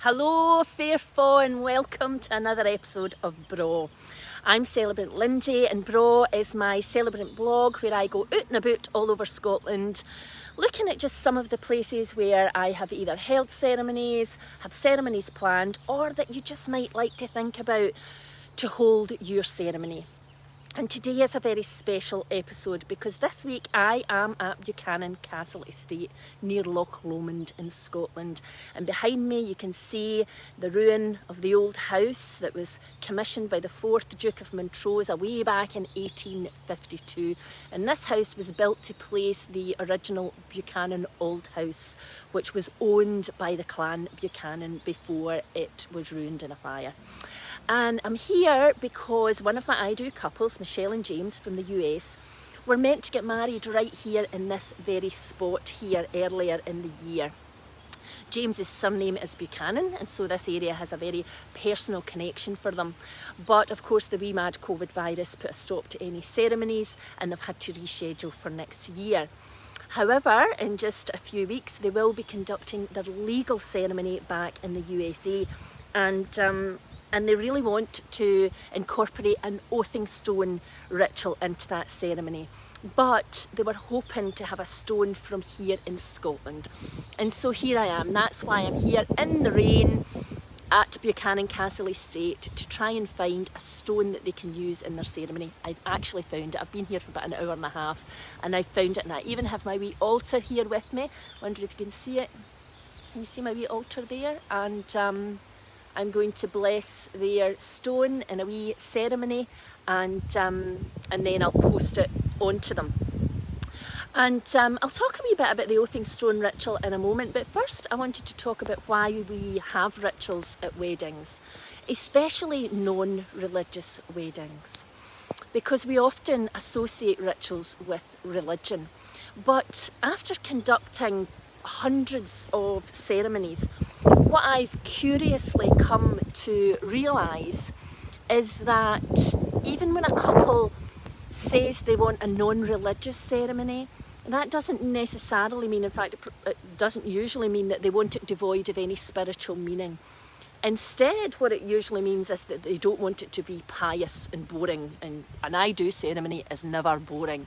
Hello fair faw and welcome to another episode of BRAW. I'm Celebrant Lindsay and BRAW is my celebrant blog where I go out and about all over Scotland looking at just some of the places where I have either held ceremonies, have ceremonies planned, or that you just might like to think about to hold your ceremony. And today is a very special episode because this week I am at Buchanan Castle Estate near Loch Lomond in Scotland, and behind me you can see the ruin of the old house that was commissioned by the 4th Duke of Montrose way back in 1852, and this house was built to place the original Buchanan Old House, which was owned by the clan Buchanan before it was ruined in a fire. And I'm here because one of my I Do couples, Michelle and James from the US, were meant to get married right here in this very spot here earlier in the year. James's surname is Buchanan, and so this area has a very personal connection for them. But of course the wee mad COVID virus put a stop to any ceremonies and they've had to reschedule for next year. However, in just a few weeks they will be conducting their legal ceremony back in the USA, and they really want to incorporate an oathing stone ritual into that ceremony. But they were hoping to have a stone from here in Scotland. And so here I am. That's why I'm here in the rain at Buchanan Castle Estate to try and find a stone that they can use in their ceremony. I've actually found it. I've been here for about an hour and a half and I've found it, and I even have my wee altar here with me. Wonder if you can see it. Can you see my wee altar there? And I'm going to bless their stone in a wee ceremony, and then I'll post it onto them. And I'll talk a wee bit about the oathing stone ritual in a moment, but first I wanted to talk about why we have rituals at weddings, especially non-religious weddings, because we often associate rituals with religion. But after conducting hundreds of ceremonies, what I've curiously come to realise is that even when a couple says they want a non-religious ceremony, that doesn't necessarily mean, in fact it doesn't usually mean that they want it devoid of any spiritual meaning. Instead, what it usually means is that they don't want it to be pious and boring, and an I Do ceremony is never boring.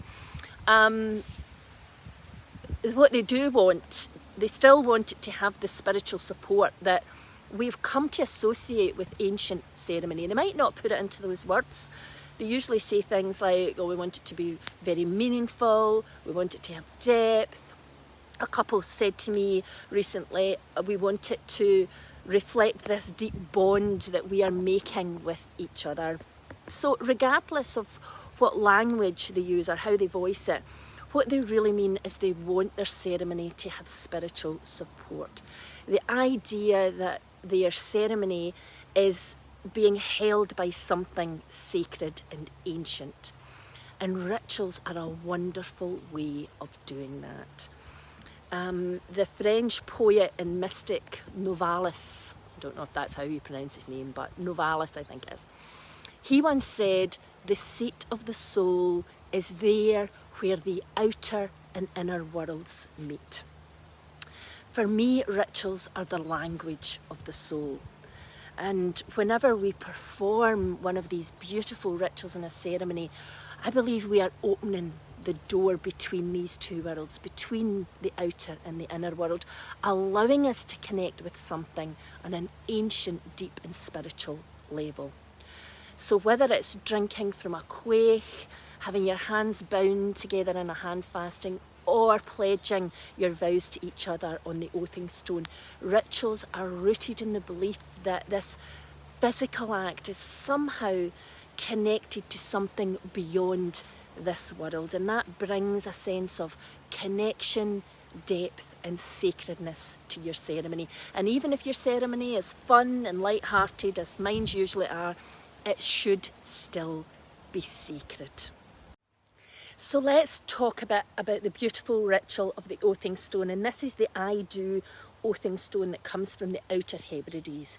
What they do want, they still want it to have the spiritual support that we've come to associate with ancient ceremony. They might not put it into those words. They usually say things like, oh, we want it to be very meaningful, we want it to have depth. A couple said to me recently, we want it to reflect this deep bond that we are making with each other. So regardless of what language they use or how they voice it, what they really mean is they want their ceremony to have spiritual support. The idea that their ceremony is being held by something sacred and ancient. And rituals are a wonderful way of doing that. The French poet and mystic Novalis, I don't know if that's how you pronounce his name, but Novalis I think it is. He once said, "The seat of the soul is there where the outer and inner worlds meet." For me, rituals are the language of the soul. And whenever we perform one of these beautiful rituals in a ceremony, I believe we are opening the door between these two worlds, between the outer and the inner world, allowing us to connect with something on an ancient, deep and spiritual level. So whether it's drinking from a quaich, having your hands bound together in a hand fasting, or pledging your vows to each other on the oathing stone, rituals are rooted in the belief that this physical act is somehow connected to something beyond this world, and that brings a sense of connection, depth and sacredness to your ceremony. And even if your ceremony is fun and light-hearted, as mine usually are, it should still be sacred. So let's talk a bit about the beautiful ritual of the oathing stone, and this is the I Do oathing stone that comes from the Outer Hebrides.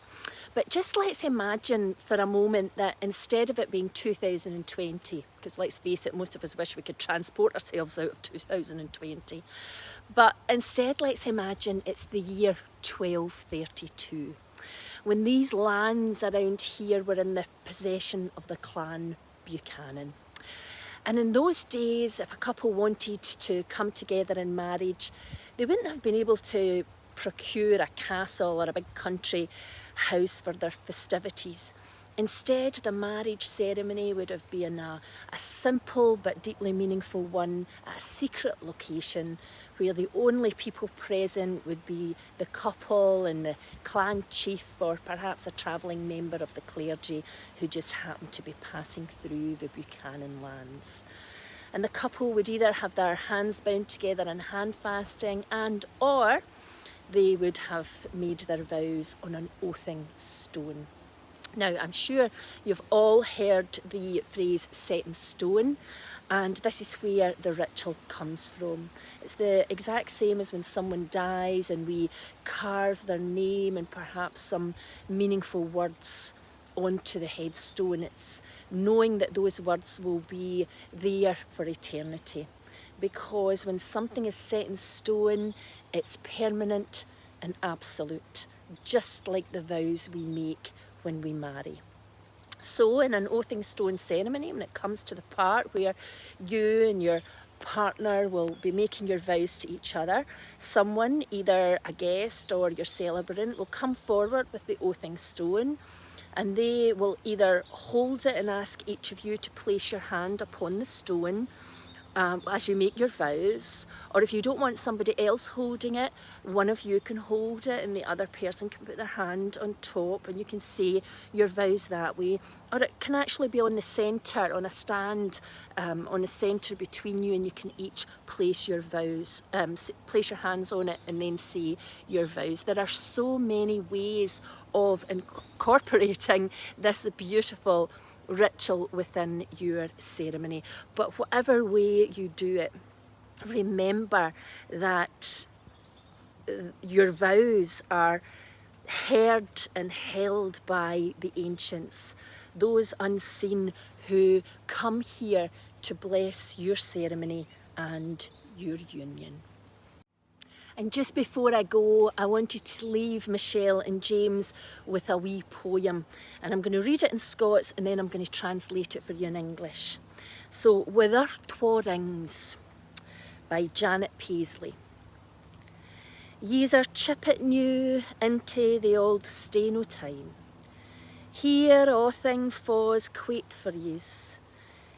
But just let's imagine for a moment that instead of it being 2020, because let's face it, most of us wish we could transport ourselves out of 2020, But instead, let's imagine it's the year 1232, when these lands around here were in the possession of the clan Buchanan. And in those days, if a couple wanted to come together in marriage, they wouldn't have been able to procure a castle or a big country house for their festivities. Instead, the marriage ceremony would have been a simple but deeply meaningful one at a secret location where the only people present would be the couple and the clan chief, or perhaps a travelling member of the clergy who just happened to be passing through the Buchanan lands. And the couple would either have their hands bound together in hand fasting, and or they would have made their vows on an oathing stone. Now, I'm sure you've all heard the phrase set in stone, and this is where the ritual comes from. It's the exact same as when someone dies and we carve their name and perhaps some meaningful words onto the headstone. It's knowing that those words will be there for eternity. Because when something is set in stone, it's permanent and absolute, just like the vows we make when we marry. So in an oathing stone ceremony, when it comes to the part where you and your partner will be making your vows to each other, someone, either a guest or your celebrant, will come forward with the oathing stone, and they will either hold it and ask each of you to place your hand upon the stone as you make your vows, or if you don't want somebody else holding it, one of you can hold it and the other person can put their hand on top and you can say your vows that way. Or it can actually be on the centre, on a stand on the centre between you, and you can each place your vows, place your hands on it and then say your vows. There are so many ways of incorporating this beautiful ritual within your ceremony, but whatever way you do it, remember that your vows are heard and held by the ancients, those unseen who come here to bless your ceremony and your union. And just before I go, I wanted to leave Michelle and James with a wee poem. And I'm going to read it in Scots and then I'm going to translate it for you in English. So, Whither Twa Rings by Janet Paisley. Ye's are chippet new into the old stain o' time. Here a' thing fa's quait for yous.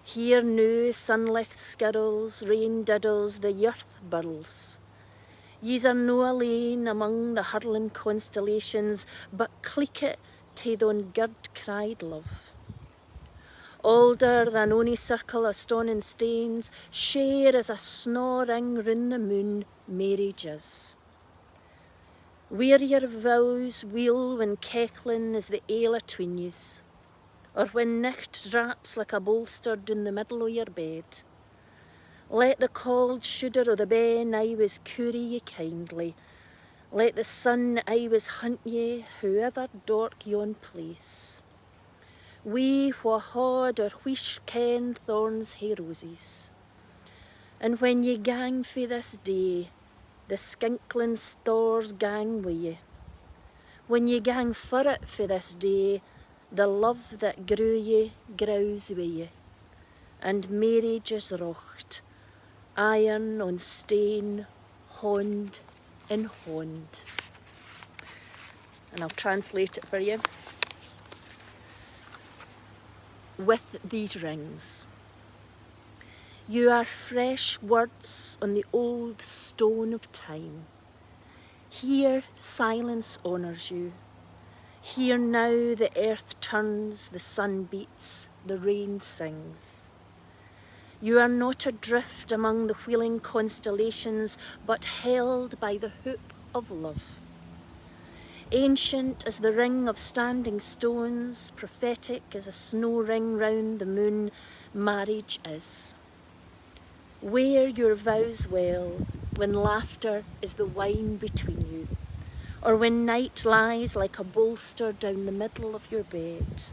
Here new sunlight skirls, rain diddles, the yearth burls. Ye's are no alane among the hurling constellations, but cleek it tae thon gird cried love. Older than ony circle o' stone and stains, share as a snaw ring round the moon, marriage is. Wear your vows weel when kechlin is the ale atween yous, or when nicht draps like a bolster down the middle o' your bed. Let the cold shudder o' the ben I was curie ye kindly. Let the sun I was hunt ye, however dark yon place. We wha haud or whish ken thorns hae roses. And when ye gang fae this day, the skinkling stars gang wi ye. When ye gang for it fae this day, the love that grew ye grows wi ye. And marriage is rocht, iron on stain, hond in hond. And I'll translate it for you. With these rings, you are fresh words on the old stone of time. Here silence honours you. Here now the earth turns, the sun beats, the rain sings. You are not adrift among the wheeling constellations, but held by the hoop of love. Ancient as the ring of standing stones, prophetic as a snow ring round the moon, marriage is. Wear your vows well when laughter is the wine between you, or when night lies like a bolster down the middle of your bed.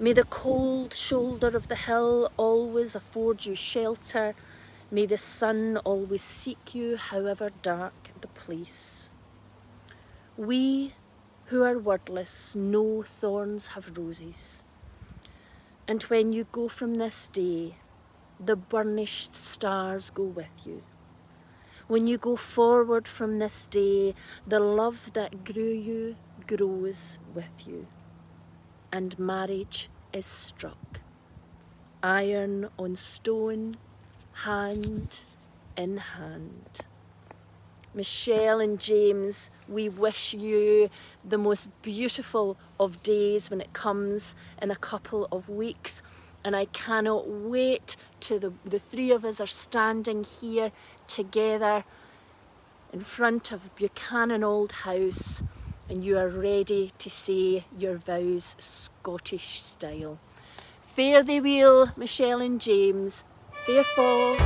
May the cold shoulder of the hill always afford you shelter. May the sun always seek you, however dark the place. We who are wordless know thorns have roses. And when you go from this day, the burnished stars go with you. When you go forward from this day, the love that grew you grows with you. And marriage is struck, iron on stone, hand in hand. Michelle and James, we wish you the most beautiful of days when it comes in a couple of weeks. And I cannot wait till the three of us are standing here together in front of Buchanan Old House and you are ready to say your vows Scottish style. Fare thee weel, Michelle and James. Fair fall.